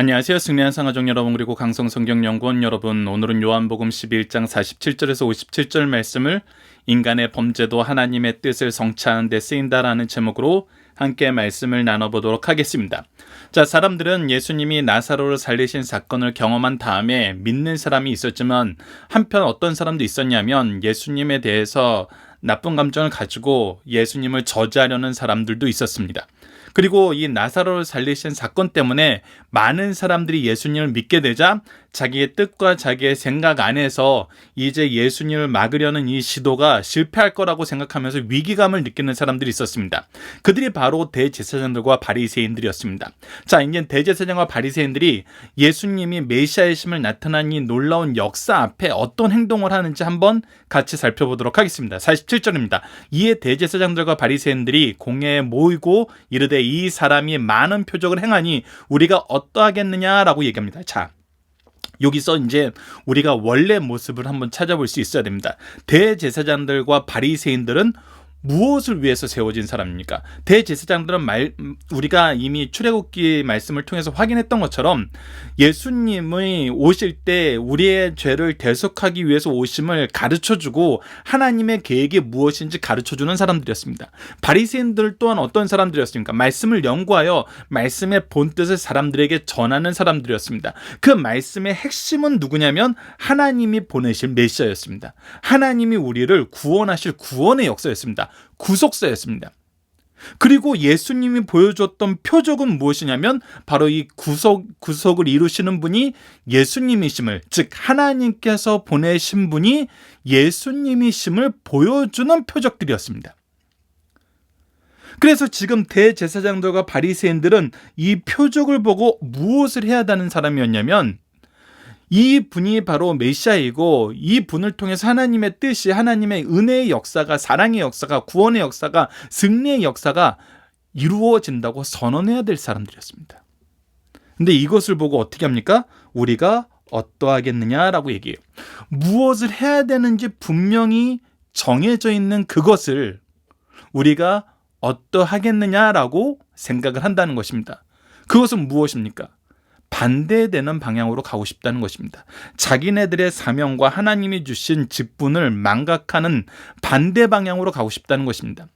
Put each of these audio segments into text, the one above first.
안녕하세요. 승리한 상하족 여러분, 그리고 강성성경연구원 여러분, 오늘은 요한복음 11장 47절에서 57절 말씀을 인간의 범죄도 하나님의 뜻을 성취하는 데 쓰인다라는 제목으로 함께 말씀을 나눠보도록 하겠습니다. 자, 사람들은 예수님이 나사로를 살리신 사건을 경험한 다음에 믿는 사람이 있었지만, 한편 어떤 사람도 있었냐면 예수님에 대해서 나쁜 감정을 가지고 예수님을 저지하려는 사람들도 있었습니다. 그리고 이 나사로를 살리신 사건 때문에 많은 사람들이 예수님을 믿게 되자 자기의 뜻과 자기의 생각 안에서 이제 예수님을 막으려는 이 시도가 실패할 거라고 생각하면서 위기감을 느끼는 사람들이 있었습니다. 그들이 바로 대제사장들과 바리새인들이었습니다. 자, 이제 대제사장과 바리새인들이 예수님이 메시아이심을 나타난 이 놀라운 역사 앞에 어떤 행동을 하는지 한번 같이 살펴보도록 하겠습니다. 47절입니다. 이에 대제사장들과 바리새인들이 공회에 모이고 이르되 이 사람이 많은 표적을 행하니 우리가 어떠하겠느냐라고 얘기합니다. 자, 여기서 이제 우리가 원래 모습을 한번 찾아볼 수 있어야 됩니다. 대제사장들과 바리새인들은 무엇을 위해서 세워진 사람입니까? 대제사장들은 우리가 이미 출애굽기 말씀을 통해서 확인했던 것처럼 예수님이 오실 때 우리의 죄를 대속하기 위해서 오심을 가르쳐주고 하나님의 계획이 무엇인지 가르쳐주는 사람들이었습니다. 바리새인들 또한 어떤 사람들이었습니까? 말씀을 연구하여 말씀의 본뜻을 사람들에게 전하는 사람들이었습니다. 그 말씀의 핵심은 누구냐면 하나님이 보내실 메시아였습니다. 하나님이 우리를 구원하실 구원의 역사였습니다. 구속사였습니다. 그리고 예수님이 보여줬던 표적은 무엇이냐면 바로 이 구속을 이루시는 분이 예수님이심을, 즉 하나님께서 보내신 분이 예수님이심을 보여주는 표적들이었습니다. 그래서 지금 대제사장들과 바리새인들은 이 표적을 보고 무엇을 해야 하는 사람이었냐면 이 분이 바로 메시아이고 이 분을 통해서 하나님의 뜻이, 하나님의 은혜의 역사가, 사랑의 역사가, 구원의 역사가, 승리의 역사가 이루어진다고 선언해야 될 사람들이었습니다. 근데 이것을 보고 어떻게 합니까? 우리가 어떠하겠느냐라고 얘기해요. 무엇을 해야 되는지 분명히 정해져 있는 그것을 우리가 어떠하겠느냐라고 생각을 한다는 것입니다. 그것은 무엇입니까? 반대되는 방향으로 가고 싶다는 것입니다. 자기네들의 사명과 하나님이 주신 직분을 망각하는 반대 방향으로 가고 싶다는 것입니다.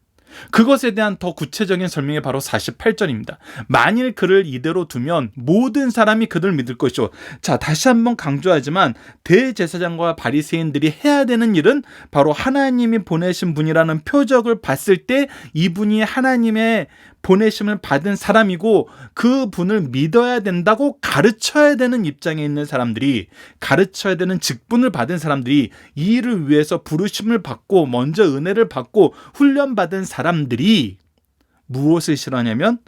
그것에 대한 더 구체적인 설명이 바로 48절입니다. 만일 그를 이대로 두면 모든 사람이 그를 믿을 것이요. 자, 다시 한번 강조하지만 대제사장과 바리새인들이 해야 되는 일은 바로 하나님이 보내신 분이라는 표적을 봤을 때 이분이 하나님의 보내심을 받은 사람이고 그 분을 믿어야 된다고 가르쳐야 되는 입장에 있는 사람들이, 가르쳐야 되는 직분을 받은 사람들이, 이 일을 위해서 부르심을 받고 먼저 은혜를 받고 훈련받은 사람들이 무엇을 싫어하냐면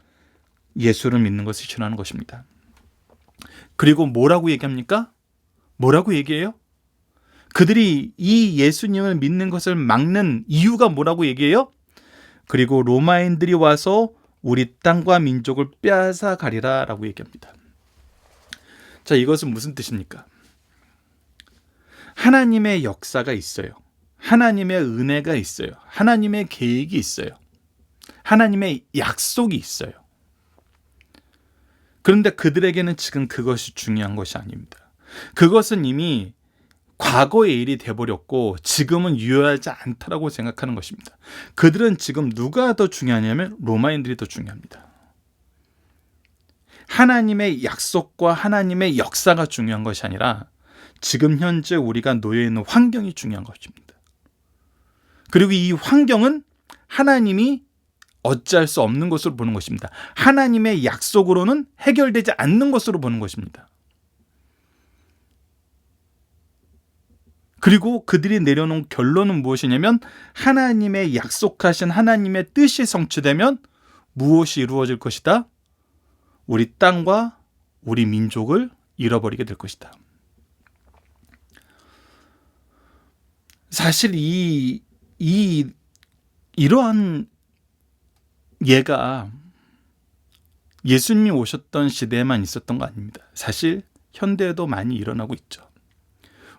예수를 믿는 것을 싫어하는 것입니다. 그리고 뭐라고 얘기합니까? 뭐라고 얘기해요? 그들이 이 예수님을 믿는 것을 막는 이유가 뭐라고 얘기해요? 그리고 로마인들이 와서 우리 땅과 민족을 빼앗아 가리라 라고 얘기합니다. 자, 이것은 무슨 뜻입니까? 하나님의 역사가 있어요. 하나님의 은혜가 있어요. 하나님의 계획이 있어요. 하나님의 약속이 있어요. 그런데 그들에게는 지금 그것이 중요한 것이 아닙니다. 그것은 이미 과거의 일이 돼버렸고 지금은 유효하지 않다라고 생각하는 것입니다. 그들은 지금 누가 더 중요하냐면 로마인들이 더 중요합니다. 하나님의 약속과 하나님의 역사가 중요한 것이 아니라 지금 현재 우리가 놓여있는 환경이 중요한 것입니다. 그리고 이 환경은 하나님이 어찌할 수 없는 것으로 보는 것입니다. 하나님의 약속으로는 해결되지 않는 것으로 보는 것입니다. 그리고 그들이 내려놓은 결론은 무엇이냐면 하나님의 약속하신 하나님의 뜻이 성취되면 무엇이 이루어질 것이다? 우리 땅과 우리 민족을 잃어버리게 될 것이다. 사실 이러한 예가 예수님이 오셨던 시대에만 있었던 거 아닙니다. 사실 현대에도 많이 일어나고 있죠.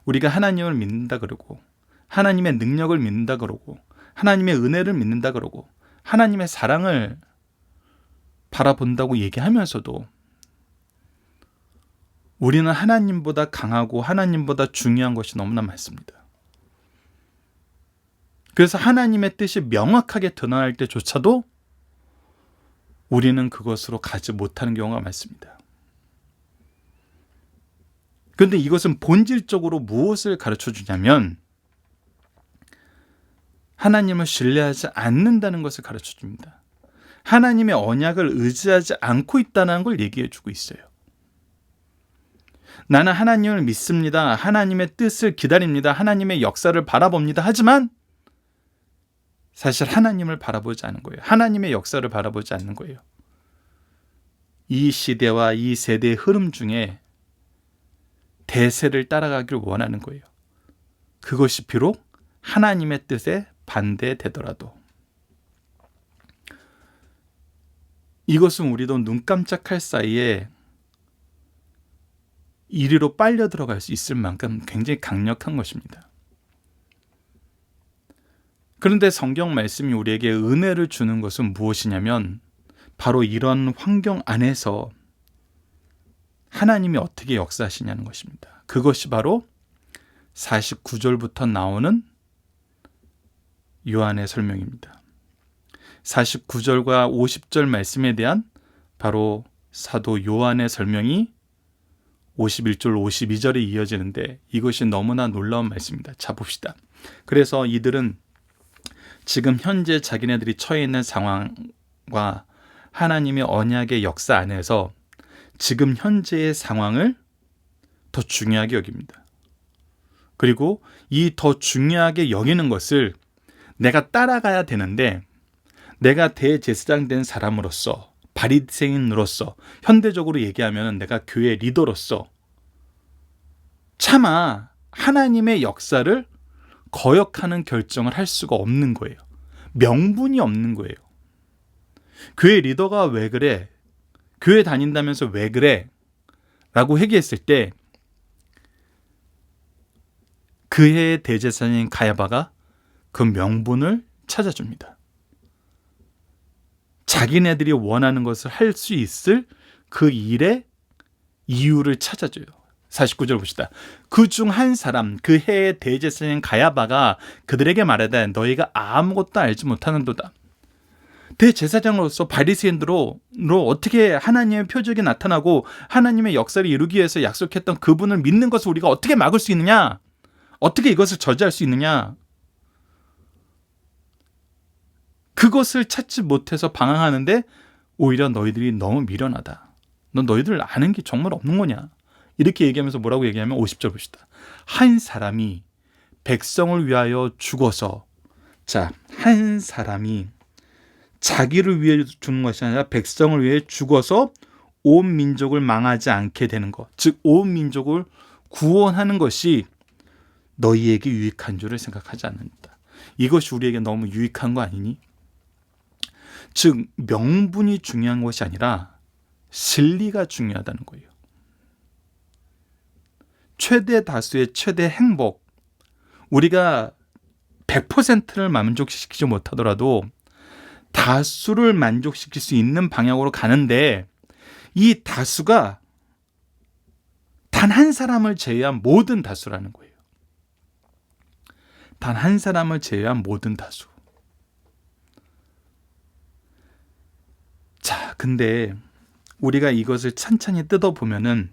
우리가 하나님을 믿는다 그러고 하나님의 능력을 믿는다 그러고 하나님의 은혜를 믿는다 그러고 하나님의 사랑을 바라본다고 얘기하면서도 우리는 하나님보다 강하고 하나님보다 중요한 것이 너무나 많습니다. 그래서 하나님의 뜻이 명확하게 드러날 때조차도 우리는 그것으로 가지 못하는 경우가 많습니다. 그런데 이것은 본질적으로 무엇을 가르쳐 주냐면 하나님을 신뢰하지 않는다는 것을 가르쳐 줍니다. 하나님의 언약을 의지하지 않고 있다는 걸 얘기해 주고 있어요. 나는 하나님을 믿습니다. 하나님의 뜻을 기다립니다. 하나님의 역사를 바라봅니다. 하지만 사실 하나님을 바라보지 않은 거예요. 하나님의 역사를 바라보지 않는 거예요. 이 시대와 이 세대의 흐름 중에 대세를 따라가기를 원하는 거예요. 그것이 비록 하나님의 뜻에 반대되더라도. 이것은 우리도 눈 깜짝할 사이에 이리로 빨려 들어갈 수 있을 만큼 굉장히 강력한 것입니다. 그런데 성경 말씀이 우리에게 은혜를 주는 것은 무엇이냐면 바로 이런 환경 안에서 하나님이 어떻게 역사하시냐는 것입니다. 그것이 바로 49절부터 나오는 요한의 설명입니다. 49절과 50절 말씀에 대한 바로 사도 요한의 설명이 51절, 52절에 이어지는데 이것이 너무나 놀라운 말씀입니다. 자, 봅시다. 그래서 이들은 지금 현재 자기네들이 처해 있는 상황과 하나님의 언약의 역사 안에서 지금 현재의 상황을 더 중요하게 여깁니다. 그리고 이 더 중요하게 여기는 것을 내가 따라가야 되는데 내가 대제사장 된 사람으로서 바리새인으로서 현대적으로 얘기하면 내가 교회 리더로서 차마 하나님의 역사를 거역하는 결정을 할 수가 없는 거예요. 명분이 없는 거예요. 교회 리더가 왜 그래? 교회 다닌다면서 왜 그래? 라고 회개했을 때 그 해의 대제사장인 가야바가 그 명분을 찾아줍니다. 자기네들이 원하는 것을 할 수 있을 그 일의 이유를 찾아줘요. 49절 봅시다. 그 중 한 사람, 그 해의 대제사장인 가야바가 그들에게 말하되 너희가 아무것도 알지 못하는도다. 대제사장으로서 바리새인으로 어떻게 하나님의 표적이 나타나고 하나님의 역사를 이루기 위해서 약속했던 그분을 믿는 것을 우리가 어떻게 막을 수 있느냐? 어떻게 이것을 저지할 수 있느냐? 그것을 찾지 못해서 방황하는데 오히려 너희들이 너무 미련하다. 너희들 아는 게 정말 없는 거냐? 이렇게 얘기하면서 뭐라고 얘기하면 50절 봅시다. 한 사람이 백성을 위하여 죽어서, 자, 한 사람이 자기를 위해 죽는 것이 아니라 백성을 위해 죽어서 온 민족을 망하지 않게 되는 것, 즉 온 민족을 구원하는 것이 너희에게 유익한 줄을 생각하지 않는다. 이것이 우리에게 너무 유익한 거 아니니? 즉 명분이 중요한 것이 아니라 진리가 중요하다는 거예요. 최대 다수의 최대 행복, 우리가 100%를 만족시키지 못하더라도 다수를 만족시킬 수 있는 방향으로 가는데 이 다수가 단 한 사람을 제외한 모든 다수라는 거예요. 단 한 사람을 제외한 모든 다수. 자, 근데 우리가 이것을 찬찬히 뜯어보면은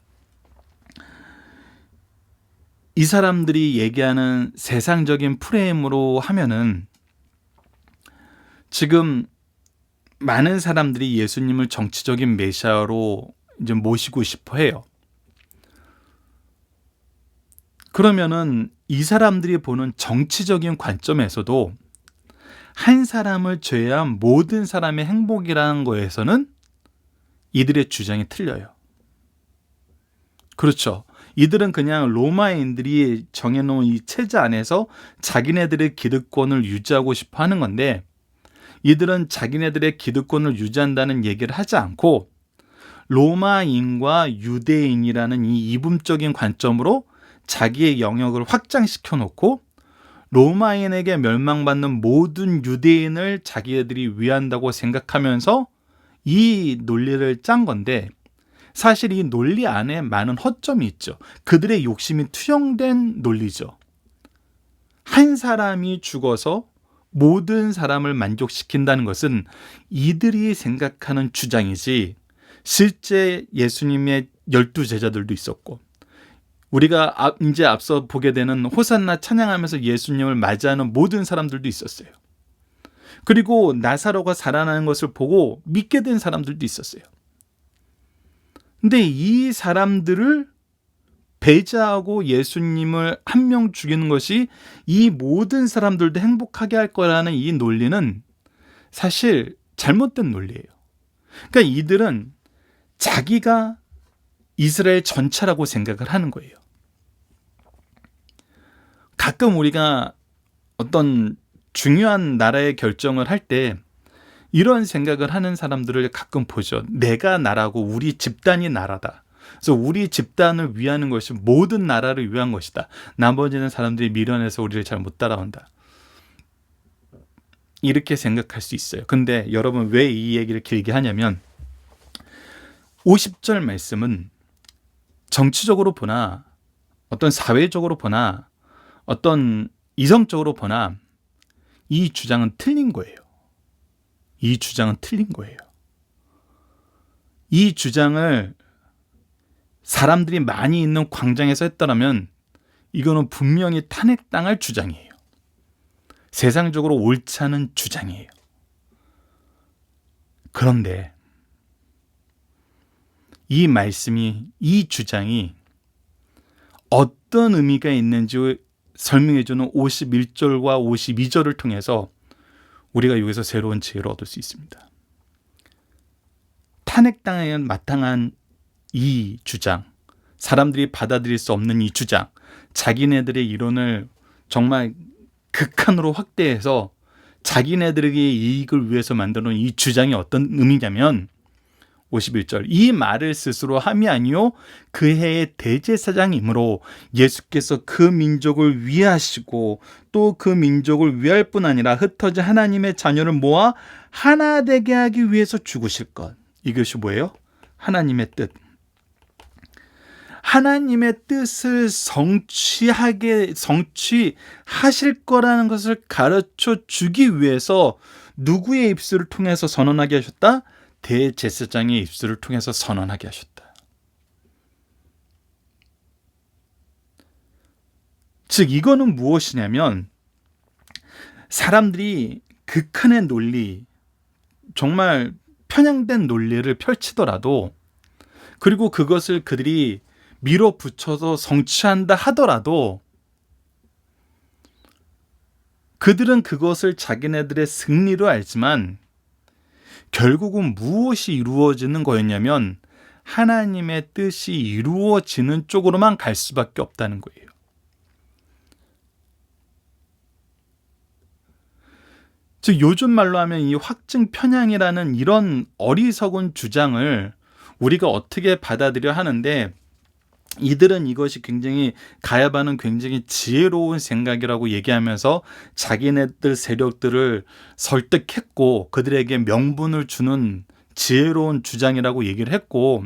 이 사람들이 얘기하는 세상적인 프레임으로 하면은 지금 많은 사람들이 예수님을 정치적인 메시아로 이제 모시고 싶어 해요. 그러면은 이 사람들이 보는 정치적인 관점에서도 한 사람을 제외한 모든 사람의 행복이라는 거에서는 이들의 주장이 틀려요. 그렇죠. 이들은 그냥 로마인들이 정해놓은 이 체제 안에서 자기네들의 기득권을 유지하고 싶어 하는 건데 이들은 자기네들의 기득권을 유지한다는 얘기를 하지 않고 로마인과 유대인이라는 이 이분적인 관점으로 자기의 영역을 확장시켜 놓고 로마인에게 멸망받는 모든 유대인을 자기네들이 위한다고 생각하면서 이 논리를 짠 건데 사실 이 논리 안에 많은 허점이 있죠. 그들의 욕심이 투영된 논리죠. 한 사람이 죽어서 모든 사람을 만족시킨다는 것은 이들이 생각하는 주장이지, 실제 예수님의 12제자들도 있었고, 우리가 이제 앞서 보게 되는 호산나 찬양하면서 예수님을 맞이하는 모든 사람들도 있었어요. 그리고 나사로가 살아나는 것을 보고 믿게 된 사람들도 있었어요. 근데 이 사람들을 배제하고 예수님을 한 명 죽이는 것이 이 모든 사람들도 행복하게 할 거라는 이 논리는 사실 잘못된 논리예요. 그러니까 이들은 자기가 이스라엘 전체라고 생각을 하는 거예요. 가끔 우리가 어떤 중요한 나라의 결정을 할 때 이런 생각을 하는 사람들을 가끔 보죠. 내가 나라고 우리 집단이 나라다. 그래서 우리 집단을 위하는 것이 모든 나라를 위한 것이다. 나머지는 사람들이 미련해서 우리를 잘 못 따라온다. 이렇게 생각할 수 있어요. 근데 여러분, 왜 이 얘기를 길게 하냐면 50절 말씀은 정치적으로 보나 어떤 사회적으로 보나 어떤 이성적으로 보나 이 주장은 틀린 거예요. 이 주장은 틀린 거예요. 이 주장을 사람들이 많이 있는 광장에서 했더라면 이거는 분명히 탄핵당할 주장이에요. 세상적으로 옳지 않은 주장이에요. 그런데 이 말씀이, 이 주장이 어떤 의미가 있는지 설명해주는 51절과 52절을 통해서 우리가 여기서 새로운 지혜를 얻을 수 있습니다. 탄핵당에 마땅한 이 주장, 사람들이 받아들일 수 없는 이 주장, 자기네들의 이론을 정말 극한으로 확대해서 자기네들에게 이익을 위해서 만드는 이 주장이 어떤 의미냐면 51절, 이 말을 스스로 함이 아니요 그 해의 대제사장이므로 예수께서 그 민족을 위하시고 또 그 민족을 위할 뿐 아니라 흩어진 하나님의 자녀를 모아 하나 되게 하기 위해서 죽으실 것. 이것이 뭐예요? 하나님의 뜻. 하나님의 뜻을 성취하실 거라는 것을 가르쳐 주기 위해서 누구의 입술을 통해서 선언하게 하셨다? 대제사장의 입술을 통해서 선언하게 하셨다. 즉 이거는 무엇이냐면 사람들이 극한의 논리, 정말 편향된 논리를 펼치더라도, 그리고 그것을 그들이 밀어붙여서 성취한다 하더라도 그들은 그것을 자기네들의 승리로 알지만 결국은 무엇이 이루어지는 거였냐면 하나님의 뜻이 이루어지는 쪽으로만 갈 수밖에 없다는 거예요. 즉 요즘 말로 하면 이 확증 편향이라는 이런 어리석은 주장을 우리가 어떻게 받아들여야 하는데, 이들은 이것이 굉장히 가야바는 굉장히 지혜로운 생각이라고 얘기하면서 자기네들 세력들을 설득했고 그들에게 명분을 주는 지혜로운 주장이라고 얘기를 했고,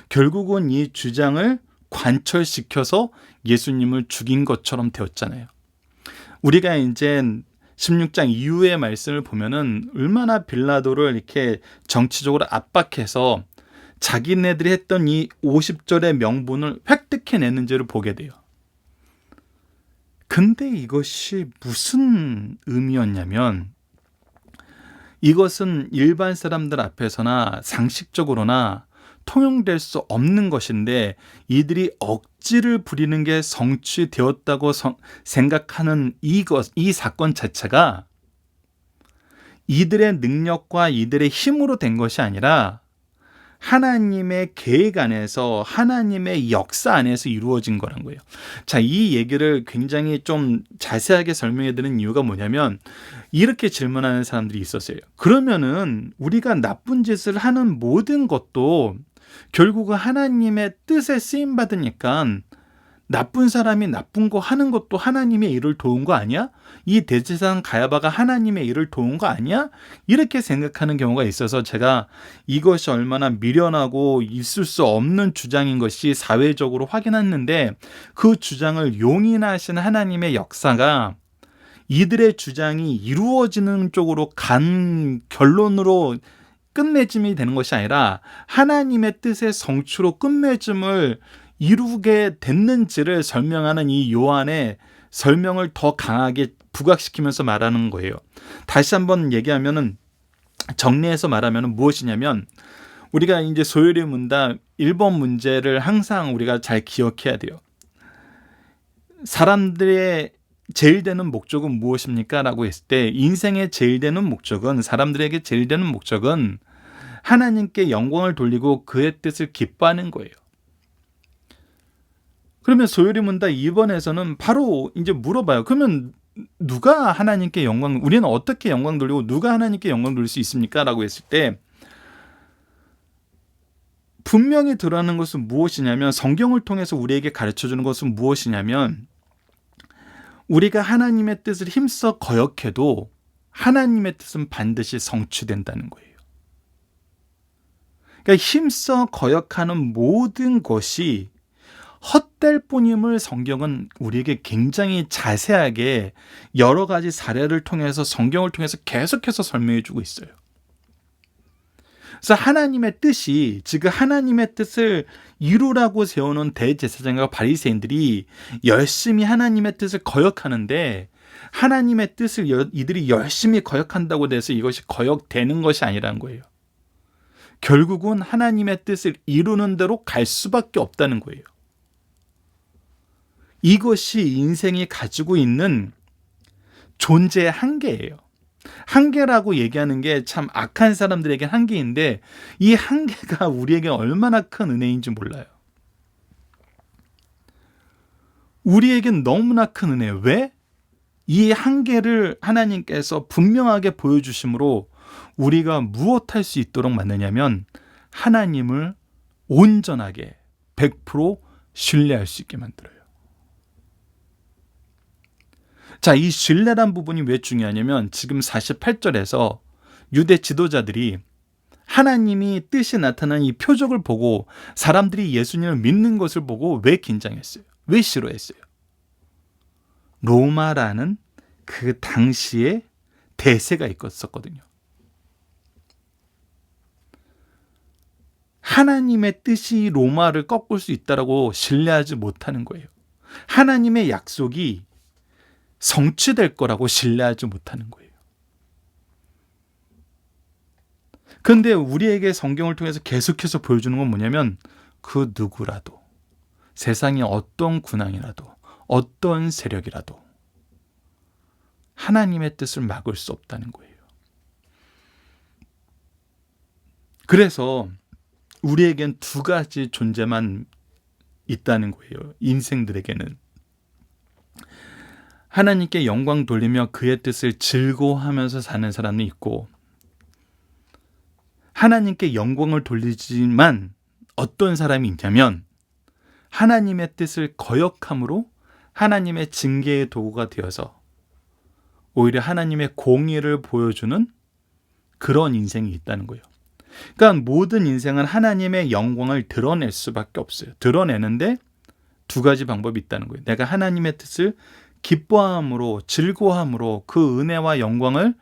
결국은 이 주장을 관철시켜서 예수님을 죽인 것처럼 되었잖아요. 우리가 이제 16장 이후의 말씀을 보면은 얼마나 빌라도를 이렇게 정치적으로 압박해서 자기네들이 했던 이 50절의 명분을 획득해내는지를 보게 돼요. 근데 이것이 무슨 의미였냐면 이것은 일반 사람들 앞에서나 상식적으로나 통용될 수 없는 것인데 이들이 억지를 부리는 게 성취되었다고 생각하는 이 사건 자체가 이들의 능력과 이들의 힘으로 된 것이 아니라 하나님의 계획 안에서, 하나님의 역사 안에서 이루어진 거란 거예요. 자, 이 얘기를 굉장히 좀 자세하게 설명해 드리는 이유가 뭐냐면 이렇게 질문하는 사람들이 있었어요. 그러면은 우리가 나쁜 짓을 하는 모든 것도 결국은 하나님의 뜻에 쓰임 받으니까 나쁜 사람이 나쁜 거 하는 것도 하나님의 일을 도운 거 아니야? 이 대제사장 가야바가 하나님의 일을 도운 거 아니야? 이렇게 생각하는 경우가 있어서 제가 이것이 얼마나 미련하고 있을 수 없는 주장인 것이 사회적으로 확인했는데, 그 주장을 용인하신 하나님의 역사가 이들의 주장이 이루어지는 쪽으로 간 결론으로 끝맺음이 되는 것이 아니라 하나님의 뜻의 성취로 끝맺음을 이루게 됐는지를 설명하는 이 요한의 설명을 더 강하게 부각시키면서 말하는 거예요. 다시 한번 얘기하면은, 정리해서 말하면은 무엇이냐면, 우리가 이제 소요리 문답 1번 문제를 항상 우리가 잘 기억해야 돼요. 사람들의 제일 되는 목적은 무엇입니까? 라고 했을 때, 인생의 제일 되는 목적은, 사람들에게 제일 되는 목적은 하나님께 영광을 돌리고 그의 뜻을 기뻐하는 거예요. 그러면 소요리 문답 2번에서는 바로 이제 물어봐요. 그러면 누가 하나님께 영광, 우리는 어떻게 영광 돌리고 누가 하나님께 영광 돌릴 수 있습니까? 라고 했을 때, 분명히 드러나는 것은 무엇이냐면, 성경을 통해서 우리에게 가르쳐주는 것은 무엇이냐면, 우리가 하나님의 뜻을 힘써 거역해도 하나님의 뜻은 반드시 성취된다는 거예요. 그러니까 힘써 거역하는 모든 것이 헛될 뿐임을 성경은 우리에게 굉장히 자세하게 여러 가지 사례를 통해서, 성경을 통해서 계속해서 설명해 주고 있어요. 그래서 하나님의 뜻이, 즉 하나님의 뜻을 이루라고 세우는 대제사장과 바리새인들이 열심히 하나님의 뜻을 거역하는데, 하나님의 뜻을 이들이 열심히 거역한다고 해서 이것이 거역되는 것이 아니라는 거예요. 결국은 하나님의 뜻을 이루는 대로 갈 수밖에 없다는 거예요. 이것이 인생이 가지고 있는 존재의 한계예요. 한계라고 얘기하는 게 참 악한 사람들에게 한계인데, 이 한계가 우리에게 얼마나 큰 은혜인지 몰라요. 우리에겐 너무나 큰 은혜예요. 왜? 이 한계를 하나님께서 분명하게 보여주심으로 우리가 무엇할 수 있도록 만드냐면, 하나님을 온전하게 100% 신뢰할 수 있게 만들어요. 자, 이 신뢰란 부분이 왜 중요하냐면, 지금 48절에서 유대 지도자들이 하나님이 뜻이 나타난 이 표적을 보고 사람들이 예수님을 믿는 것을 보고 왜 긴장했어요? 왜 싫어했어요? 로마라는 그 당시에 대세가 있었거든요. 하나님의 뜻이 로마를 꺾을 수 있다라고 신뢰하지 못하는 거예요. 하나님의 약속이 성취될 거라고 신뢰하지 못하는 거예요. 그런데 우리에게 성경을 통해서 계속해서 보여주는 건 뭐냐면, 그 누구라도, 세상의 어떤 군왕이라도, 어떤 세력이라도 하나님의 뜻을 막을 수 없다는 거예요. 그래서 우리에겐 두 가지 존재만 있다는 거예요. 인생들에게는. 하나님께 영광 돌리며 그의 뜻을 즐거워하면서 사는 사람이 있고, 하나님께 영광을 돌리지만 어떤 사람이 있냐면, 하나님의 뜻을 거역함으로 하나님의 징계의 도구가 되어서 오히려 하나님의 공의를 보여주는 그런 인생이 있다는 거예요. 그러니까 모든 인생은 하나님의 영광을 드러낼 수밖에 없어요. 드러내는데 두 가지 방법이 있다는 거예요. 내가 하나님의 뜻을 기뻐함으로, 즐거워함으로 그 은혜와 영광을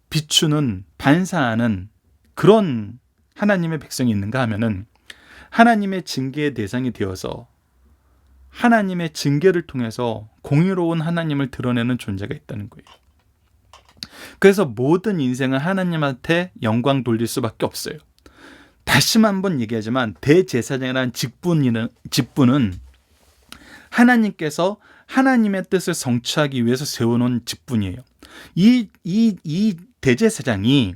비추는, 반사하는 그런 하나님의 백성이 있는가 하면은, 하나님의 징계의 대상이 되어서 하나님의 징계를 통해서 공의로운 하나님을 드러내는 존재가 있다는 거예요. 그래서 모든 인생은 하나님한테 영광 돌릴 수밖에 없어요. 다시 한번 얘기하지만, 대제사장이라는 직분은 하나님께서 하나님의 뜻을 성취하기 위해서 세워놓은 직분이에요. 이 대제사장이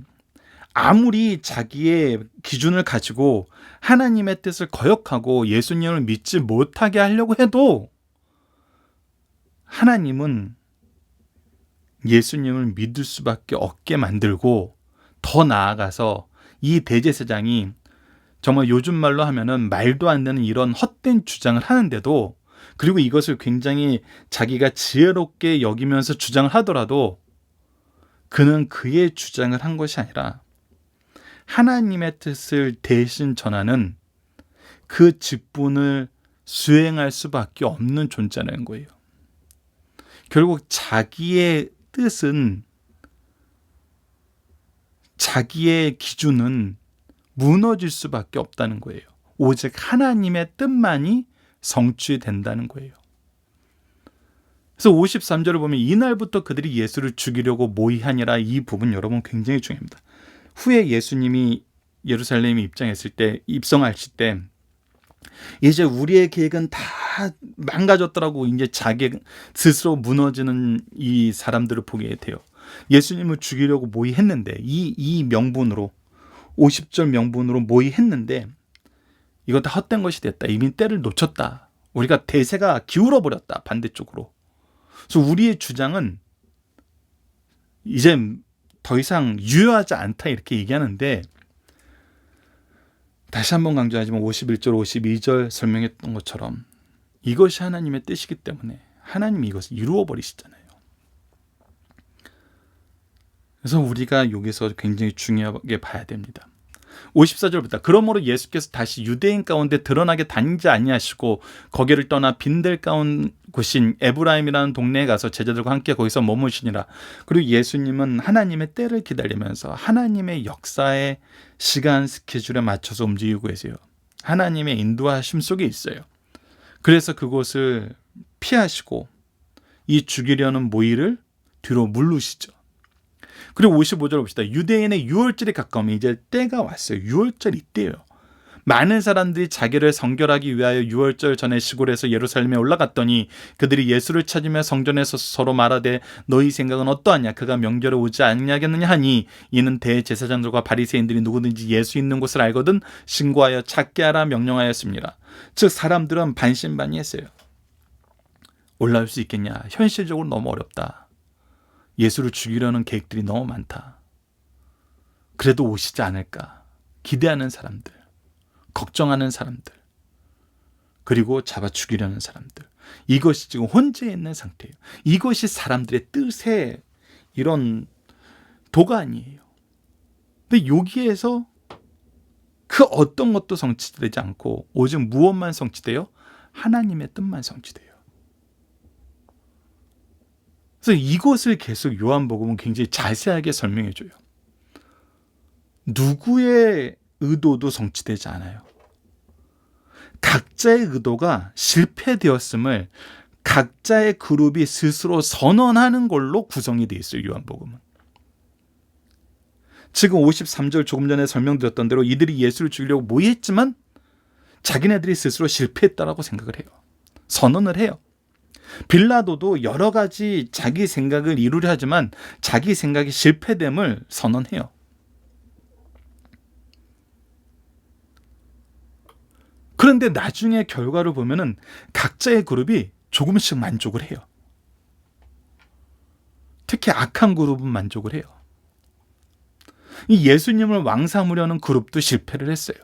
아무리 자기의 기준을 가지고 하나님의 뜻을 거역하고 예수님을 믿지 못하게 하려고 해도, 하나님은 예수님을 믿을 수밖에 없게 만들고, 더 나아가서 이 대제사장이 정말 요즘 말로 하면은 말도 안 되는 이런 헛된 주장을 하는데도 그리고 이것을 굉장히 자기가 지혜롭게 여기면서 주장을 하더라도 그는 그의 주장을 한 것이 아니라 하나님의 뜻을 대신 전하는 그 직분을 수행할 수밖에 없는 존재라는 거예요. 결국 자기의 뜻은, 자기의 기준은 무너질 수밖에 없다는 거예요. 오직 하나님의 뜻만이 성취된다는 거예요. 그래서 53절을 보면 이날부터 그들이 예수를 죽이려고 모의하니라, 이 부분 여러분 굉장히 중요합니다. 후에 예수님이 예루살렘에 입성하실 때 이제 우리의 계획은 다 망가졌더라고, 이제 자기 스스로 무너지는 이 사람들을 보게 돼요. 예수님을 죽이려고 모의했는데 이 명분으로, 50절 명분으로 모의했는데 이거 다 헛된 것이 됐다. 이미 때를 놓쳤다. 우리가 대세가 기울어 버렸다, 반대쪽으로. 그래서 우리의 주장은 이제 더 이상 유효하지 않다, 이렇게 얘기하는데, 다시 한번 강조하지만 51절 52절 설명했던 것처럼 이것이 하나님의 뜻이기 때문에 하나님이 이것을 이루어 버리시잖아요. 그래서 우리가 여기서 굉장히 중요하게 봐야 됩니다. 54절부터 그러므로 예수께서 다시 유대인 가운데 드러나게 다니지 아니하시고 거기를 떠나 빈들 가운 곳인 에브라임이라는 동네에 가서 제자들과 함께 거기서 머무시니라. 그리고 예수님은 하나님의 때를 기다리면서 하나님의 역사의 시간 스케줄에 맞춰서 움직이고 계세요. 하나님의 인도하심 속에 있어요. 그래서 그곳을 피하시고 이 죽이려는 모의를 뒤로 물르시죠. 그리고 55절 봅시다. 유대인의 유월절이 가까우면 이제 때가 왔어요. 유월절 이때예요. 많은 사람들이 자기를 성결하기 위하여 유월절 전에 시골에서 예루살렘에 올라갔더니 그들이 예수를 찾으며 성전에서 서로 말하되 너희 생각은 어떠하냐? 그가 명절에 오지 않냐겠느냐 하니 이는 대제사장들과 바리새인들이 누구든지 예수 있는 곳을 알거든 신고하여 찾게 하라 명령하였습니다. 즉 사람들은 반신반의했어요. 올라올 수 있겠냐? 현실적으로 너무 어렵다. 예수를 죽이려는 계획들이 너무 많다. 그래도 오시지 않을까? 기대하는 사람들, 걱정하는 사람들, 그리고 잡아 죽이려는 사람들, 이것이 지금 혼재해 있는 상태예요. 이것이 사람들의 뜻의 이런 도가 아니에요. 근데 여기에서 그 어떤 것도 성취되지 않고 오직 무엇만 성취돼요? 하나님의 뜻만 성취돼요. 그래서 이것을 계속 요한복음은 굉장히 자세하게 설명해줘요. 누구의 의도도 성취되지 않아요. 각자의 의도가 실패되었음을 각자의 그룹이 스스로 선언하는 걸로 구성이 되어 있어요. 요한복음은. 지금 53절 조금 전에 설명드렸던 대로 이들이 예수를 죽이려고 모의했지만 자기네들이 스스로 실패했다라고 생각을 해요. 선언을 해요. 빌라도도 여러 가지 자기 생각을 이루려 하지만 자기 생각이 실패됨을 선언해요. 그런데 나중에 결과를 보면은 각자의 그룹이 조금씩 만족을 해요. 특히 악한 그룹은 만족을 해요. 이 예수님을 왕 삼으려는 그룹도 실패를 했어요.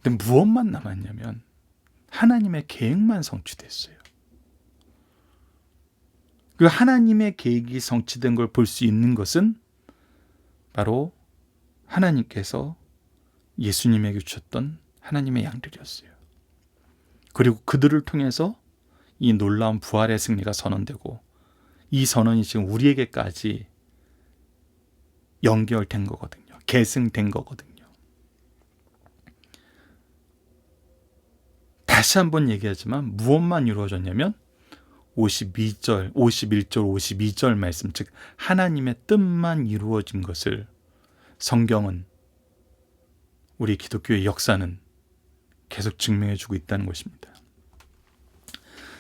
근데 무엇만 남았냐면 하나님의 계획만 성취됐어요. 그 하나님의 계획이 성취된 걸 볼 수 있는 것은 바로 하나님께서 예수님에게 주셨던 하나님의 양들이었어요. 그리고 그들을 통해서 이 놀라운 부활의 승리가 선언되고 이 선언이 지금 우리에게까지 연결된 거거든요. 계승된 거거든요. 다시 한번 얘기하지만 무엇만 이루어졌냐면 52절, 51절, 52절 말씀, 즉 하나님의 뜻만 이루어진 것을 성경은, 우리 기독교의 역사는 계속 증명해주고 있다는 것입니다.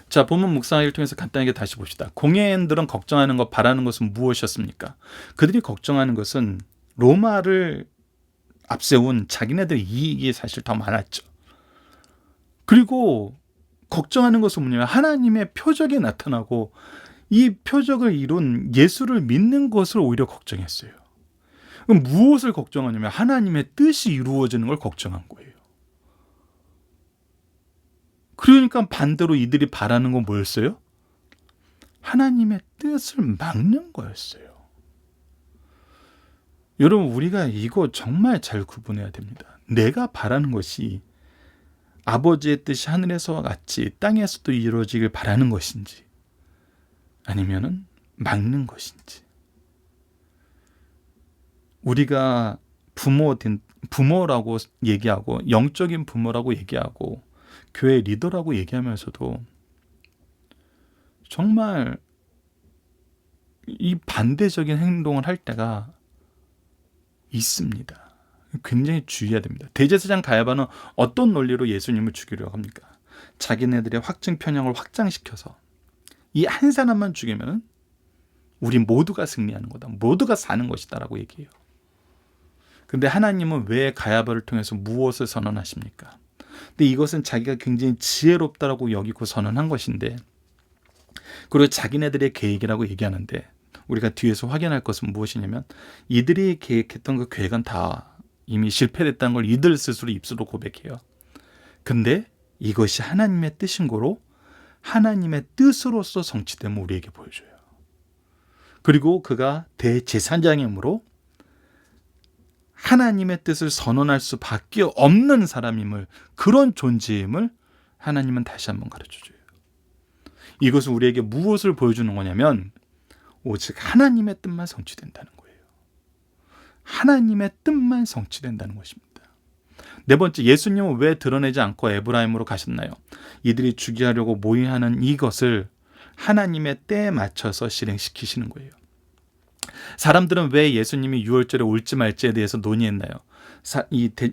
자, 본문 묵상하기를 통해서 간단하게 다시 봅시다. 공회인들은 걱정하는 것, 바라는 것은 무엇이었습니까? 그들이 걱정하는 것은 로마를 앞세운 자기네들 이익이 사실 더 많았죠. 그리고 걱정하는 것은 뭐냐면 하나님의 표적이 나타나고 이 표적을 이룬 예수를 믿는 것을 오히려 걱정했어요. 그럼 무엇을 걱정하냐면 하나님의 뜻이 이루어지는 걸 걱정한 거예요. 그러니까 반대로 이들이 바라는 건 뭐였어요? 하나님의 뜻을 막는 거였어요. 여러분, 우리가 이거 정말 잘 구분해야 됩니다. 내가 바라는 것이 아버지의 뜻이 하늘에서와 같이 땅에서도 이루어지길 바라는 것인지, 아니면은 막는 것인지. 우리가 부모라고 얘기하고, 영적인 부모라고 얘기하고, 교회 리더라고 얘기하면서도 정말 이 반대적인 행동을 할 때가 있습니다. 굉장히 주의해야 됩니다. 대제사장 가야바는 어떤 논리로 예수님을 죽이려고 합니까? 자기네들의 확증 편향을 확장시켜서 이 한 사람만 죽이면 우리 모두가 승리하는 거다, 모두가 사는 것이다 라고 얘기해요. 근데 하나님은 왜 가야바를 통해서 무엇을 선언하십니까? 근데 이것은 자기가 굉장히 지혜롭다라고 여기고 선언한 것인데, 그리고 자기네들의 계획이라고 얘기하는데, 우리가 뒤에서 확인할 것은 무엇이냐면 이들이 계획했던 그 계획은 다 이미 실패됐다는 걸 이들 스스로 입술로 고백해요. 근데 이것이 하나님의 뜻인 거로 하나님의 뜻으로서 성취됨을 우리에게 보여줘요. 그리고 그가 대제사장이므로 하나님의 뜻을 선언할 수밖에 없는 사람임을, 그런 존재임을 하나님은 다시 한번 가르쳐줘요. 이것은 우리에게 무엇을 보여주는 거냐면 오직 하나님의 뜻만 성취된다는 거예요. 하나님의 뜻만 성취된다는 것입니다. 네 번째, 예수님은 왜 드러내지 않고 에브라임으로 가셨나요? 이들이 죽이려고 모의하는 이것을 하나님의 때에 맞춰서 실행시키시는 거예요. 사람들은 왜 예수님이 유월절에 올지 말지에 대해서 논의했나요?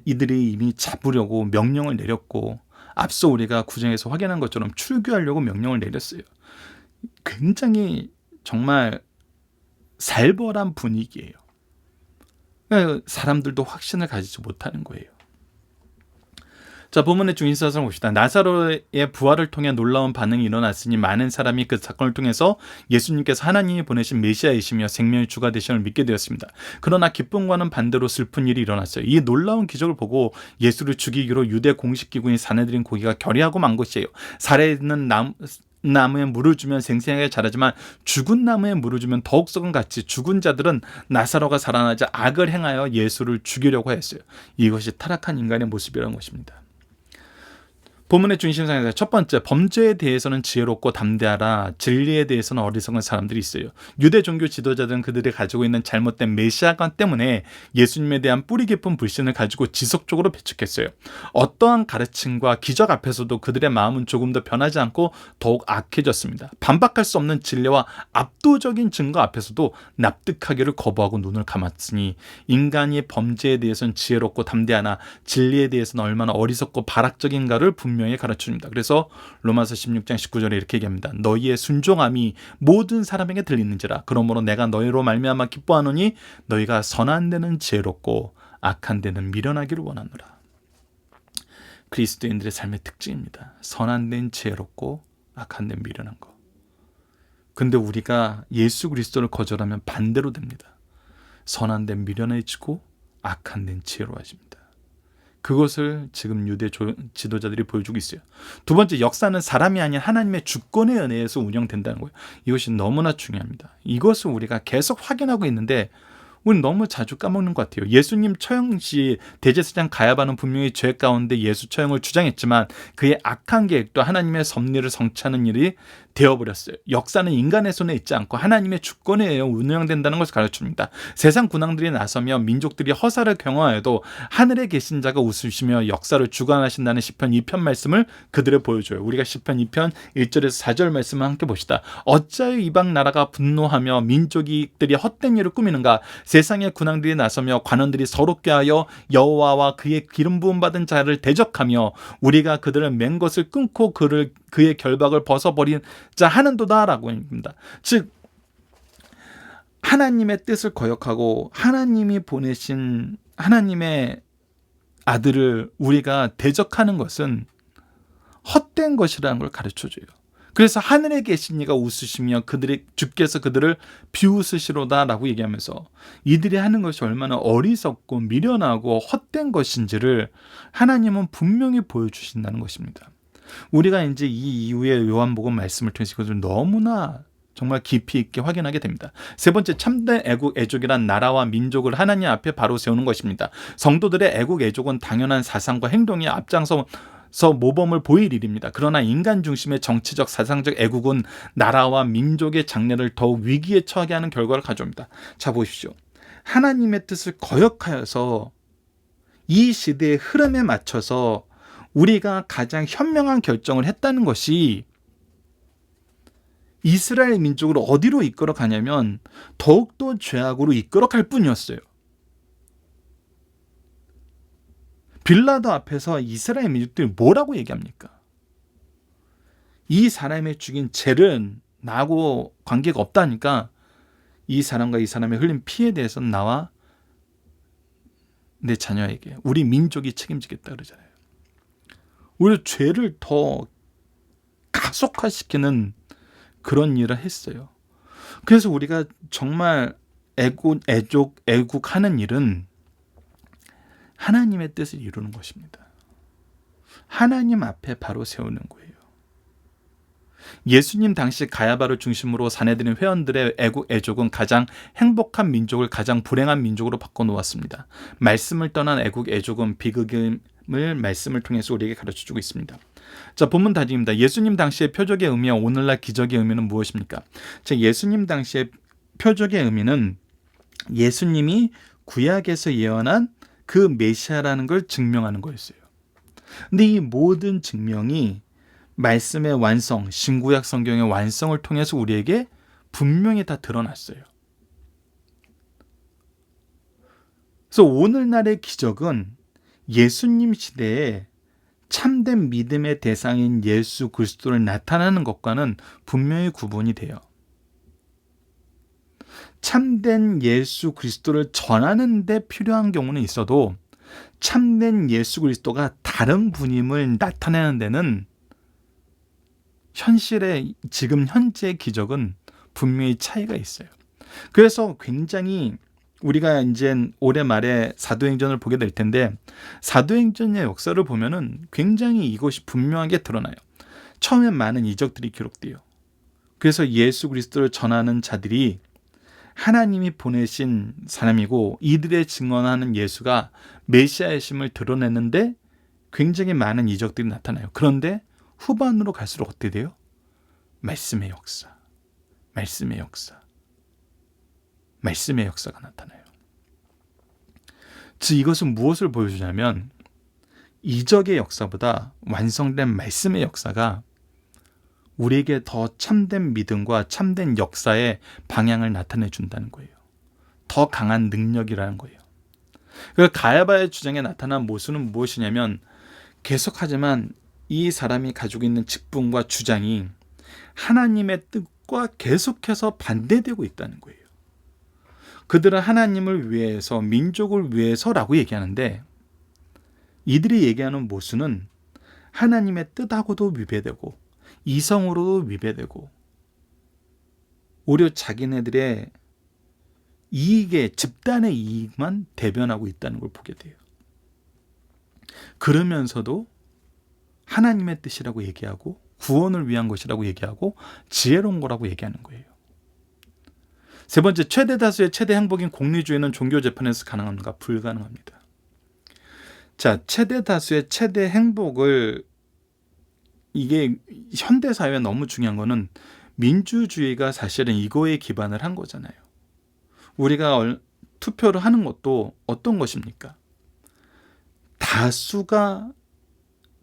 이들이 이미 잡으려고 명령을 내렸고, 앞서 우리가 구정에서 확인한 것처럼 출교하려고 명령을 내렸어요. 굉장히 정말 살벌한 분위기예요. 사람들도 확신을 가지지 못하는 거예요. 자, 본문의 중심사상을 봅시다. 나사로의 부활을 통해 놀라운 반응이 일어났으니 많은 사람이 그 사건을 통해서 예수님께서 하나님이 보내신 메시아이시며 생명의 주가 되심을 믿게 되었습니다. 그러나 기쁨과는 반대로 슬픈 일이 일어났어요. 이 놀라운 기적을 보고 예수를 죽이기로 유대 공식기구인 사내들인 고기가 결의하고 만 것이에요. 살아있는 나무에 물을 주면 생생하게 자라지만 죽은 나무에 물을 주면 더욱 썩은 같이 죽은 자들은 나사로가 살아나자 악을 행하여 예수를 죽이려고 했어요. 이것이 타락한 인간의 모습이라는 것입니다. 본문의 중심상에서 첫 번째, 범죄에 대해서는 지혜롭고 담대하라, 진리에 대해서는 어리석은 사람들이 있어요. 유대 종교 지도자들은 그들이 가지고 있는 잘못된 메시아관 때문에 예수님에 대한 뿌리 깊은 불신을 가지고 지속적으로 배척했어요. 어떠한 가르침과 기적 앞에서도 그들의 마음은 조금 더 변하지 않고 더욱 악해졌습니다. 반박할 수 없는 진리와 압도적인 증거 앞에서도 납득하기를 거부하고 눈을 감았으니 인간이 범죄에 대해서는 지혜롭고 담대하나 진리에 대해서는 얼마나 어리석고 발악적인가를 분명히 가르쳐줍니다. 그래서 로마서 16장 19절에 이렇게 얘기합니다. 너희의 순종함이 모든 사람에게 들리는지라. 그러므로 내가 너희로 말미암아 기뻐하노니 너희가 선한 데는 지혜롭고 악한 데는 미련하기를 원하노라. 그리스도인들의 삶의 특징입니다. 선한 데는 지혜롭고 악한 데는 미련한 거. 근데 우리가 예수 그리스도를 거절하면 반대로 됩니다. 선한 데는 미련해지고 악한 데는 지혜로워집니다. 그것을 지금 유대 지도자들이 보여주고 있어요. 두 번째, 역사는 사람이 아닌 하나님의 주권에 의해서 운영된다는 거예요. 이것이 너무나 중요합니다. 이것을 우리가 계속 확인하고 있는데 우리는 너무 자주 까먹는 것 같아요. 예수님 처형 시 대제사장 가야바는 분명히 죄 가운데 예수 처형을 주장했지만 그의 악한 계획도 하나님의 섭리를 성취하는 일이 되어버렸어요. 역사는 인간의 손에 있지 않고 하나님의 주권에 의해 운영된다는 것을 가르쳐줍니다. 세상 군왕들이 나서며 민족들이 허사를 경험하여도 하늘에 계신 자가 웃으시며 역사를 주관하신다는 시편 2편 말씀을 그들에 보여줘요. 우리가 시편 2편 1절에서 4절 말씀을 함께 봅시다. 어찌하여 이방 나라가 분노하며 민족들이 헛된 일을 꾸미는가. 세상의 군왕들이 나서며 관원들이 서럽게 하여 여호와와 그의 기름 부음 받은 자를 대적하며 우리가 그들을 맨 것을 끊고 그의 결박을 벗어버린 자 하는도다라고 합니다. 즉 하나님의 뜻을 거역하고 하나님이 보내신 하나님의 아들을 우리가 대적하는 것은 헛된 것이라는 걸 가르쳐줘요. 그래서 하늘에 계신 이가 웃으시며 주께서 그들을 비웃으시로다라고 얘기하면서 이들이 하는 것이 얼마나 어리석고 미련하고 헛된 것인지를 하나님은 분명히 보여주신다는 것입니다. 우리가 이제 이 이후에 요한복음 말씀을 통해서 이것을 너무나 정말 깊이 있게 확인하게 됩니다. 세 번째, 참된 애국 애족이란 나라와 민족을 하나님 앞에 바로 세우는 것입니다. 성도들의 애국 애족은 당연한 사상과 행동이 앞장서 모범을 보일 일입니다. 그러나 인간 중심의 정치적 사상적 애국은 나라와 민족의 장래를 더욱 위기에 처하게 하는 결과를 가져옵니다. 자, 보십시오. 하나님의 뜻을 거역하여서 이 시대의 흐름에 맞춰서 우리가 가장 현명한 결정을 했다는 것이 이스라엘 민족을 어디로 이끌어 가냐면 더욱더 죄악으로 이끌어 갈 뿐이었어요. 빌라도 앞에서 이스라엘 민족들이 뭐라고 얘기합니까? 이 사람의 죽인 죄는 나하고 관계가 없다니까 이 사람과 이 사람의 흘린 피해에 대해서는 나와 내 자녀에게 우리 민족이 책임지겠다 그러잖아요. 오히려 죄를 더 가속화시키는 그런 일을 했어요. 그래서 우리가 정말 애국하는 일은 하나님의 뜻을 이루는 것입니다. 하나님 앞에 바로 세우는 거예요. 예수님 당시 가야바를 중심으로 사내들인 회원들의 애족은 가장 행복한 민족을 가장 불행한 민족으로 바꿔놓았습니다. 말씀을 떠난 애족은 비극임을 말씀을 통해서 우리에게 가르쳐주고 있습니다. 자, 본문 다짐입니다. 예수님 당시의 표적의 의미와 오늘날 기적의 의미는 무엇입니까? 자, 예수님 당시의 표적의 의미는 예수님이 구약에서 예언한 그 메시아라는 걸 증명하는 거였어요. 근데 이 모든 증명이 말씀의 완성, 신구약 성경의 완성을 통해서 우리에게 분명히 다 드러났어요. 그래서 오늘날의 기적은 예수님 시대에 참된 믿음의 대상인 예수 그리스도를 나타나는 것과는 분명히 구분이 돼요. 참된 예수 그리스도를 전하는 데 필요한 경우는 있어도 참된 예수 그리스도가 다른 분임을 나타내는 데는 현실의 지금 현재의 기적은 분명히 차이가 있어요. 그래서 굉장히 우리가 이제 올해 말에 사도행전을 보게 될 텐데 사도행전의 역사를 보면은 굉장히 이것이 분명하게 드러나요. 처음엔 많은 이적들이 기록돼요. 그래서 예수 그리스도를 전하는 자들이 하나님이 보내신 사람이고 이들의 증언하는 예수가 메시아이심을 드러냈는데 굉장히 많은 이적들이 나타나요. 그런데 후반으로 갈수록 어떻게 돼요? 말씀의 역사, 말씀의 역사, 말씀의 역사가 나타나요. 즉 이것은 무엇을 보여주냐면 이적의 역사보다 완성된 말씀의 역사가 우리에게 더 참된 믿음과 참된 역사의 방향을 나타내 준다는 거예요. 더 강한 능력이라는 거예요. 그 가야바의 주장에 나타난 모습은 무엇이냐면 계속하지만 이 사람이 가지고 있는 직분과 주장이 하나님의 뜻과 계속해서 반대되고 있다는 거예요. 그들은 하나님을 위해서, 민족을 위해서라고 얘기하는데 이들이 얘기하는 모순은 하나님의 뜻하고도 위배되고 이성으로도 위배되고 오히려 자기네들의 이익의 집단의 이익만 대변하고 있다는 걸 보게 돼요. 그러면서도 하나님의 뜻이라고 얘기하고 구원을 위한 것이라고 얘기하고 지혜로운 거라고 얘기하는 거예요. 세 번째, 최대 다수의 최대 행복인 공리주의는 종교 재판에서 가능합니까? 불가능합니다. 자, 최대 다수의 최대 행복을 이게 현대 사회에 너무 중요한 거는 민주주의가 사실은 이거에 기반을 한 거잖아요. 우리가 투표를 하는 것도 어떤 것입니까? 다수가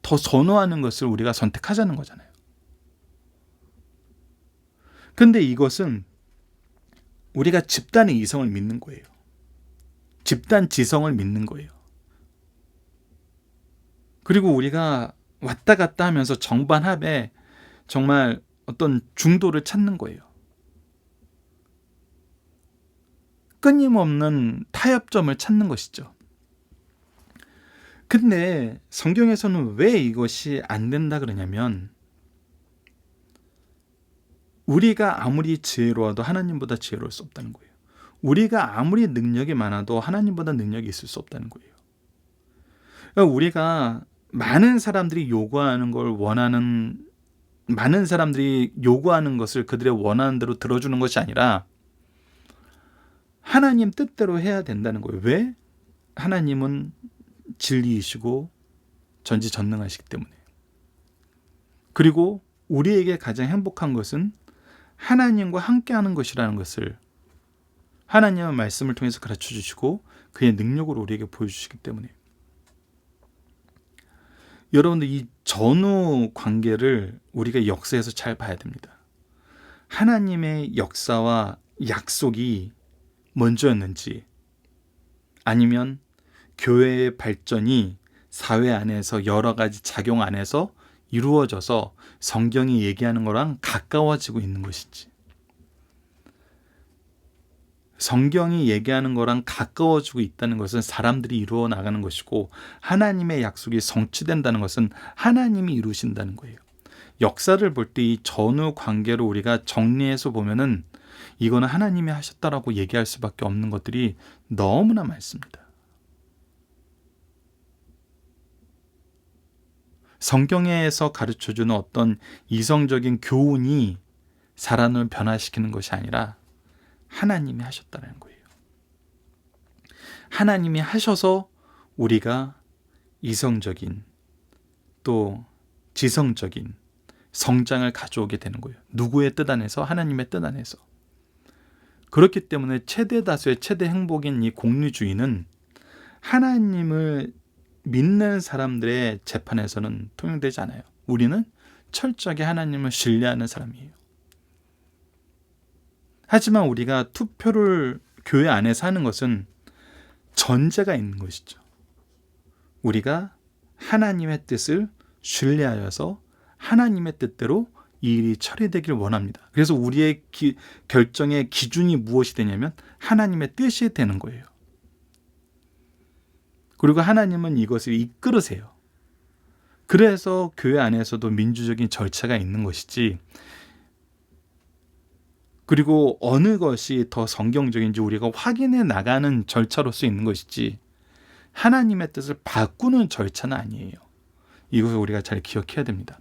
더 선호하는 것을 우리가 선택하자는 거잖아요. 근데 이것은 우리가 집단의 이성을 믿는 거예요. 집단 지성을 믿는 거예요. 그리고 우리가 왔다 갔다 하면서 정반합에 정말 어떤 중도를 찾는 거예요. 끊임없는 타협점을 찾는 것이죠. 근데 성경에서는 왜 이것이 안 된다 그러냐면 우리가 아무리 지혜로워도 하나님보다 지혜로울 수 없다는 거예요. 우리가 아무리 능력이 많아도 하나님보다 능력이 있을 수 없다는 거예요. 그러니까 우리가 많은 사람들이 요구하는 걸 원하는, 많은 사람들이 요구하는 것을 그들의 원하는 대로 들어주는 것이 아니라 하나님 뜻대로 해야 된다는 거예요. 왜? 하나님은 진리이시고 전지전능하시기 때문에. 그리고 우리에게 가장 행복한 것은 하나님과 함께하는 것이라는 것을 하나님의 말씀을 통해서 가르쳐 주시고 그의 능력으로 우리에게 보여주시기 때문에. 여러분들, 이 전후 관계를 우리가 역사에서 잘 봐야 됩니다. 하나님의 역사와 약속이 먼저였는지, 아니면 교회의 발전이 사회 안에서 여러 가지 작용 안에서 이루어져서 성경이 얘기하는 거랑 가까워지고 있는 것인지, 성경이 얘기하는 거랑 가까워지고 있다는 것은 사람들이 이루어 나가는 것이고, 하나님의 약속이 성취된다는 것은 하나님이 이루신다는 거예요. 역사를 볼 때 이 전후 관계를 우리가 정리해서 보면은 이거는 하나님이 하셨다라고 얘기할 수밖에 없는 것들이 너무나 많습니다. 성경에서 가르쳐주는 어떤 이성적인 교훈이 사람을 변화시키는 것이 아니라 하나님이 하셨다는 거예요. 하나님이 하셔서 우리가 이성적인 또 지성적인 성장을 가져오게 되는 거예요. 누구의 뜻 안에서? 하나님의 뜻 안에서. 그렇기 때문에 최대 다수의 최대 행복인 이 공리주의는 하나님을 믿는 사람들의 재판에서는 통용되지 않아요. 우리는 철저하게 하나님을 신뢰하는 사람이에요. 하지만 우리가 투표를 교회 안에서 하는 것은 전제가 있는 것이죠. 우리가 하나님의 뜻을 신뢰하여서 하나님의 뜻대로 이 일이 처리되길 원합니다. 그래서 우리의 결정의 기준이 무엇이 되냐면 하나님의 뜻이 되는 거예요. 그리고 하나님은 이것을 이끌으세요. 그래서 교회 안에서도 민주적인 절차가 있는 것이지, 그리고 어느 것이 더 성경적인지 우리가 확인해 나가는 절차로서 있는 것이지 하나님의 뜻을 바꾸는 절차는 아니에요. 이것을 우리가 잘 기억해야 됩니다.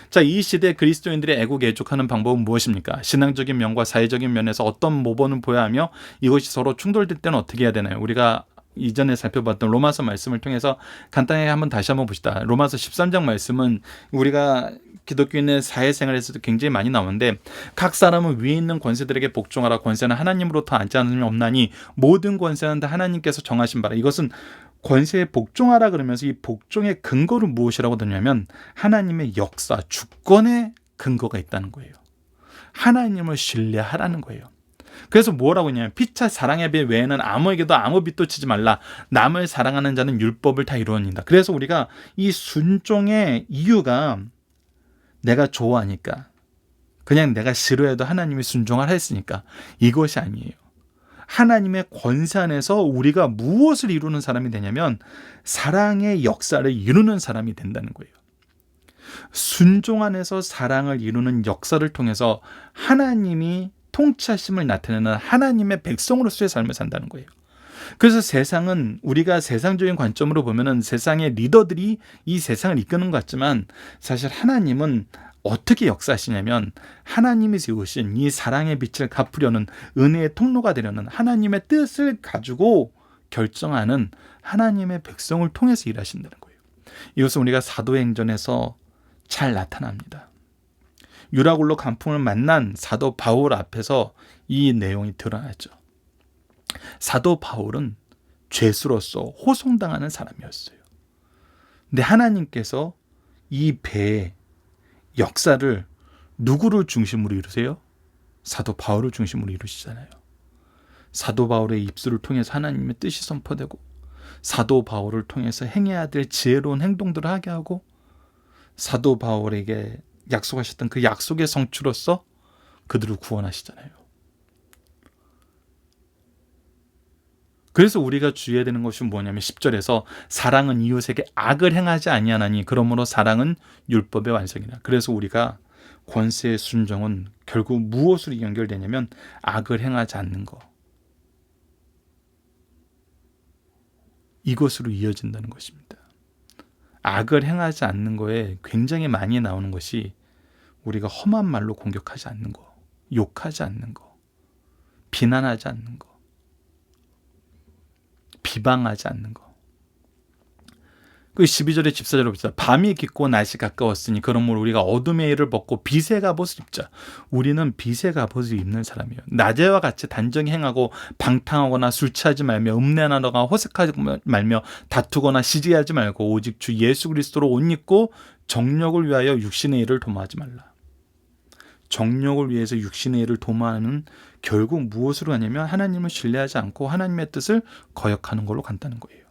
자, 이 시대 그리스도인들의 애국애족하는 방법은 무엇입니까? 신앙적인 면과 사회적인 면에서 어떤 모범을 보여야 하며 이것이 서로 충돌될 때는 어떻게 해야 되나요? 우리가 이전에 살펴봤던 로마서 말씀을 통해서 간단하게 다시 한번 봅시다. 로마서 13장 말씀은 우리가 기독교인의 사회생활에서도 굉장히 많이 나오는데, 각 사람은 위에 있는 권세들에게 복종하라. 권세는 하나님으로부터 앉지 않으면 없나니 모든 권세는 다 하나님께서 정하신 바라. 이것은 권세에 복종하라 그러면서 이 복종의 근거를 무엇이라고 드냐면 하나님의 역사, 주권의 근거가 있다는 거예요. 하나님을 신뢰하라는 거예요. 그래서 뭐라고 했냐면 피차 사랑의 배 외에는 아무에게도 아무 빚도 지지 말라. 남을 사랑하는 자는 율법을 다 이루어낸다. 그래서 우리가 이 순종의 이유가 내가 좋아하니까, 그냥 내가 싫어해도 하나님이 순종하라 했으니까, 이것이 아니에요. 하나님의 권세 안에서 우리가 무엇을 이루는 사람이 되냐면 사랑의 역사를 이루는 사람이 된다는 거예요. 순종 안에서 사랑을 이루는 역사를 통해서 하나님이 통치하심을 나타내는 하나님의 백성으로서의 삶을 산다는 거예요. 그래서 세상은, 우리가 세상적인 관점으로 보면은 세상의 리더들이 이 세상을 이끄는 것 같지만 사실 하나님은 어떻게 역사하시냐면 하나님이 세우신 이 사랑의 빛을 갚으려는, 은혜의 통로가 되려는 하나님의 뜻을 가지고 결정하는 하나님의 백성을 통해서 일하신다는 거예요. 이것은 우리가 사도행전에서 잘 나타납니다. 유라굴로 간풍을 만난 사도 바울 앞에서 이 내용이 드러나죠. 사도 바울은 죄수로서 호송당하는 사람이었어요. 근데 하나님께서 이 배의 역사를 누구를 중심으로 이루세요? 사도 바울을 중심으로 이루시잖아요. 사도 바울의 입술을 통해서 하나님의 뜻이 선포되고, 사도 바울을 통해서 행해야 될 지혜로운 행동들을 하게 하고, 사도 바울에게 약속하셨던 그 약속의 성취로서 그들을 구원하시잖아요. 그래서 우리가 주의해야 되는 것이 뭐냐면 10절에서 사랑은 이웃에게 악을 행하지 아니하나니 그러므로 사랑은 율법의 완성이라. 그래서 우리가 권세의 순종은 결국 무엇으로 연결되냐면 악을 행하지 않는 것, 이것으로 이어진다는 것입니다. 악을 행하지 않는 거에 굉장히 많이 나오는 것이 우리가 험한 말로 공격하지 않는 거, 욕하지 않는 거, 비난하지 않는 거, 비방하지 않는 거. 그 12절의 집사절을 봅시다. 밤이 깊고 낮이 가까웠으니 그러므로 우리가 어둠의 일을 벗고 빛의 갑옷을 입자. 우리는 빛의 갑옷을 입는 사람이에요. 낮에와 같이 단정히 행하고 방탕하거나 술 취하지 말며 음란하거나 호색하지 말며 다투거나 시기하지 말고 오직 주 예수 그리스도로 옷 입고 정욕을 위하여 육신의 일을 도모하지 말라. 정욕을 위해서 육신의 일을 도모하는 결국 무엇으로 하냐면 하나님을 신뢰하지 않고 하나님의 뜻을 거역하는 걸로 간다는 거예요.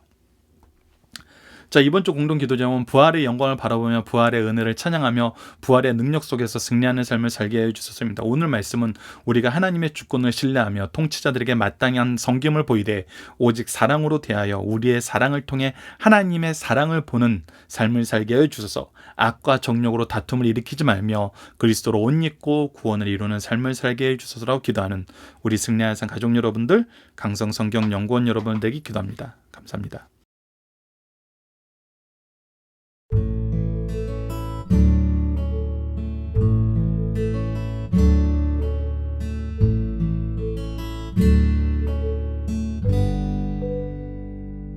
자, 이번 주 공동 기도 제목은 부활의 영광을 바라보며 부활의 은혜를 찬양하며 부활의 능력 속에서 승리하는 삶을 살게 해 주셨습니다. 오늘 말씀은 우리가 하나님의 주권을 신뢰하며 통치자들에게 마땅히 한 섬김을 보이되 오직 사랑으로 대하여 우리의 사랑을 통해 하나님의 사랑을 보는 삶을 살게 해 주소서. 악과 정욕으로 다툼을 일으키지 말며 그리스도로 옷 입고 구원을 이루는 삶을 살게 해 주소서라고 기도하는 우리 승리하는 가족 여러분들, 강성성경연구원 여러분들에게 기도합니다. 감사합니다.